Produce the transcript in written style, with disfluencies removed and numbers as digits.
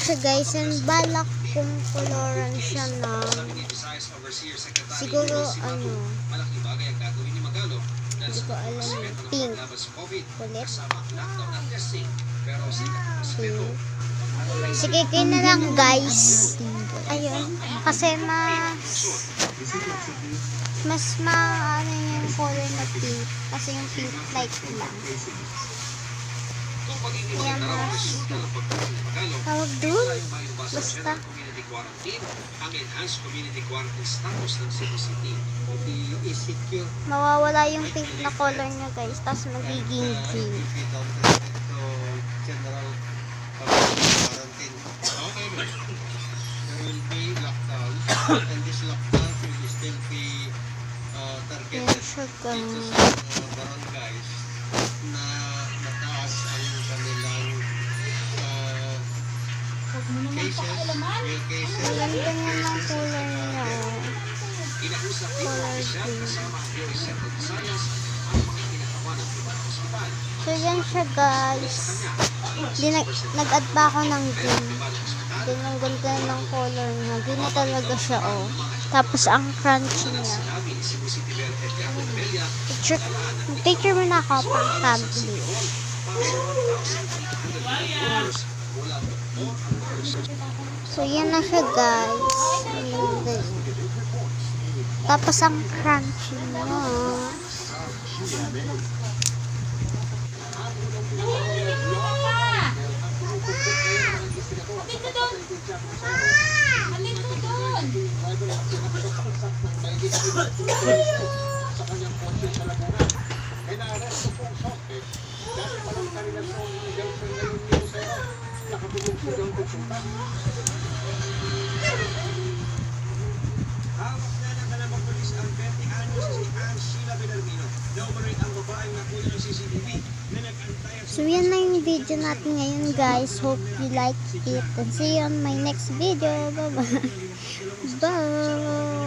siya guys, and balak kong koloran siya ng siguro ano, hindi ko alam, pink ulit. Sige, kayo na lang guys. Ayun, kasi mas ano yung color na pink, kasi yung pink light lang. Kaya mas tawag doon, basta mawawala yung pink na color niya guys, tapos magiging green. And this lockdown will still be targeted barangays na mataas ang kanilang cases, real cases. Alam din yun ang color niya. Color green. So yan siya guys. Nag-add pa ako ng green. Then ang ganda ng color niya. Green na talaga siya oh. Tapos ang crunchy niya. Picture mo na ako pang tablet. So yan na siya guys. Tapos ang crunchy niya. Sa kanyang kotse sa Laguna. Ay naaresto po ang SHOPEE dahil palang kanilasyon ng girlfriend na yung museo. Nakabulong po ng konsultan. Hawak na ng kalamang polis ang 20 anyos si na umano'y ang babaeng nakuna ng CCTV na nag-antayan. So yan na yung video natin ngayon guys. Hope you like it and see you on my next video. Bye bye. Bye.